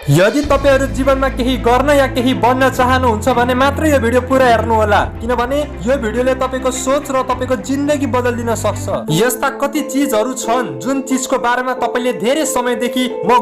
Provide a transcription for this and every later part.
यदि तपाईहरु जीवनमा केही गर्न या केही बन्न चाहनुहुन्छ भने मात्र यो भिडियो पुरा हेर्नु होला, किनभने यो भिडियोले तपाईको सोच र तपाईको जिन्दगी बदलिदिन सक्छ। यस्ता कति चीजहरु छन् जुन चीजको बारेमा तपाईले धेरै समयदेखि म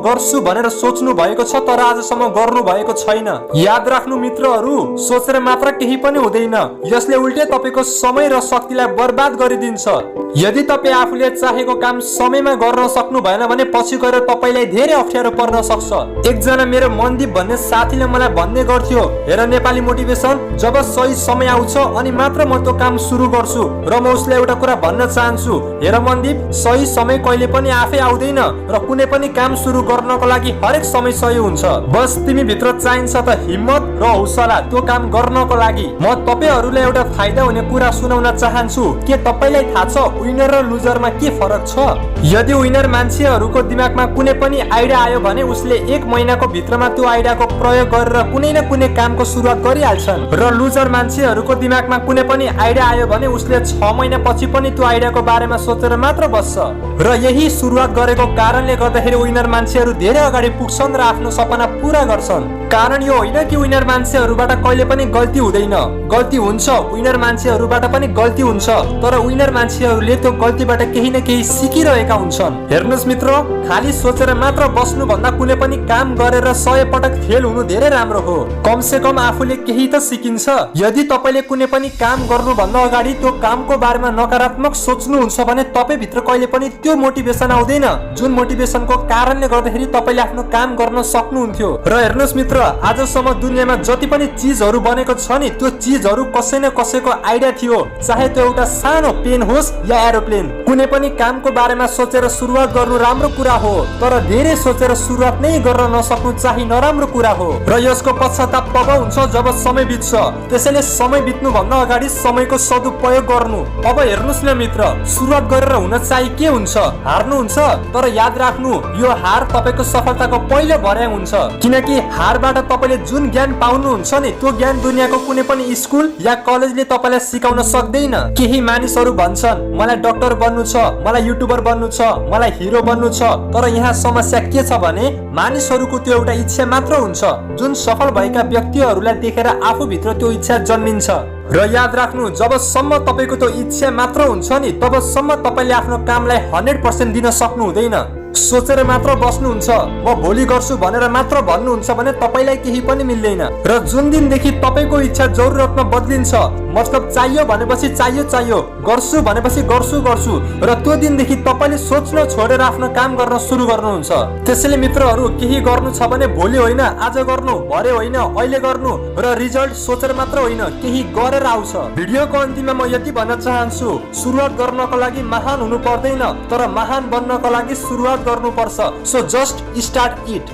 गर्छु भनेर सोच्नु भएको छ, तर आजसम्म गर्नु भएको छैन। याद राख्नु मित्रहरु, सोचेर मात्र केही पनि हुँदैन, यसले उल्टे तपाईको समय र शक्तिलाई बर्बाद गरिदिन्छ। यदि तपाई आफूले चाहेको काम समयमा गर्न सक्नु भएन भने पछि गएर तपाईलाई धेरै अप्ठ्यारो पर्न सक्छ। एकजना मेरो मनदीप भन्ने साथीले मलाई भन्ने गर्थ्यो, हेर नेपाली मोटिभेसन, जब सही समय आउँछ अनि मात्र म त्यो काम सुरु गर्छु। र म उसले एउटा कुरा भन्न चाहन्छु, हेर मनदीप, सही समय कहिले पनि आफै आउँदैन र कुनै पनि काम सुरु गर्नको लागि हरेक समय सही हुन्छ। बस तिमी भित्र चाहिन्छ त हिम्मत र हौसला त्यो काम गर्नको लागि। म तपाईहरुलाई एउटा फाइदा हुने कुरा सुनाउन चाहन्छु। के तपाईलाई थाहा छ विनर र लुजरमा के फरक छ? यदि विनर मान्छेहरुको दिमागमा कुनै पनि आइडिया आयो भने उसले 1 महिनाको भित्रमा त्यो आइडियाको प्रयोग गरेर कुनै न कुनै कामको सुरुवात गरिहाल्छन्, र लुजर मान्छेहरुको दिमागमा कुनै पनि आइडिया आयो भने उसले 6 महिना पछि पनि त्यो आइडियाको बारेमा सोचेर मात्र बस्छ। र यही सुरुवात गरेको कारणले गर्दाखेरि विनर मान्छेहरु धेरै अगाडि पुग्छन् र आफ्नो सपना पूरा गर्छन्। कारण यो होइन कि विनर मान्छेहरुबाट कहिले पनि गल्ती हुँदैन, गल्ती हुन्छ, विनर मान्छेहरुबाट पनि गल्ती हुन्छ, तर विनर मान्छेहरुले त्यो गल्तीबाट केही न केही सिकिरहेका हुन्छन्। हेर्नुस् मित्र, खाली सोचेर मात्र बस्नु भन्दा कुनै पनि काम गरेर 100 पटक फेल हुनु धेरै राम्रो हो। कम से कम आफूले केही त सिकिन्छ। यदि तपाईले कुनै पनि काम गर्नु भन्दा अगाडि त्यो कामको बारेमा नकारात्मक सोच्नुहुन्छ भने तपाई भित्र कहिले पनि त्यो मोटिभेसन आउँदैन जुन मोटिभेसनको कारणले गर्दाखेरि तपाईले आफ्नो काम गर्न सक्नुहुन्थ्यो। र हेर्नुस् मित्र, आजसम्म दुनियाँमा जति पनि चीजहरु बनेको छ नि, त्यो चीजहरु कसै न कसैको आइडिया थियो, चाहे त्यो एउटा सानो पेन होस् या एरोप्लेन। कुनै पनि कामको बारेमा सोचेर सुरुवात गर्नु राम्रो कुरा हो, तर धेरै सोचेर सुरुवात नै गर्न नसक्नु चाहिँ नराम्रो कुरा हो, र यसको पश्चाताप तब हुन्छ जब समय बित्छ। त्यसैले समय बित्नु भन्दा अगाडि समयको सदुपयोग गर्नु। अब हेर्नुस् न मित्र, सुरुवात गरेर हुन चाहिँ के हुन्छ, हार्नु हुन्छ, तर याद राख्नु यो हार तपाईको सफलताको पहिलो भर्याङ हुन्छ। किनकि हारबाट तपाईले जुन ज्ञान पाउनुहुन्छ नि, त्यो ज्ञान दुनियाँको कुनै पनि स्कुल या कलेजले तपाईलाई सिकाउन सक्दैन। केही मानिसहरु भन्छन् मलाई डाक्टर बन्नु छ, मलाई युट्युबर बन्नु छ, मलाई हिरो बन्नु छ, तर यहाँ समस्या के छ भने मानिसहरुको त्यो एउटा इच्छा मात्र हुन्छ जुन सफल भएका व्यक्तिहरुलाई देखेर आफू भित्र त्यो इच्छा जन्मिन्छ। र याद राख्नु, जबसम्म तपाईको त्यो इच्छा मात्र हुन्छ नि, तबसम्म तपाईले आफ्नो कामलाई 100% दिन सक्नु हुँदैन। सोचेर मात्र बस्नुहुन्छ, म भोलि गर्छु भनेर मात्र भन्नुहुन्छ भने तपाईलाई केही पनि मिल्दैन। र जुन दिनदेखि तपाईको इच्छा जरुरतमा बदलिन्छ, मतलब चाहियो भनेपछि चाहियो, गर्छु भनेपछि गर्छु, र त्यो दिनदेखि तपाईले सोच्न छोडेर आफ्नो काम गर्न सुरु गर्नुहुन्छ। त्यसैले मित्रहरु, केही गर्नु छ भने भोलि होइन आज गर्नु, भरे होइन अहिले गर्नु, र रिजल्ट सोचेर मात्र होइन केही गरेर आउँछ। भिडियोको अन्तिममा म यति भन्न चाहन्छु, सुरुवात गर्नको लागि महान हुनु पर्दैन, तर महान बन्नको लागि सुरुवात गर्नुपर्छ। So just start it.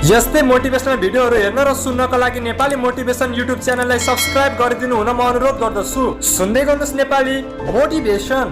यस्तै मोटिभेसनल भिडियोहरु हेर्न र सुन्नका लागि नेपाली मोटिभेसन युट्युब च्यानललाई सब्स्क्राइब गरिदिनु हुन म अनुरोध गर्दछु। सुन्दै गर्नुहोस् नेपाली मोटिभेसन।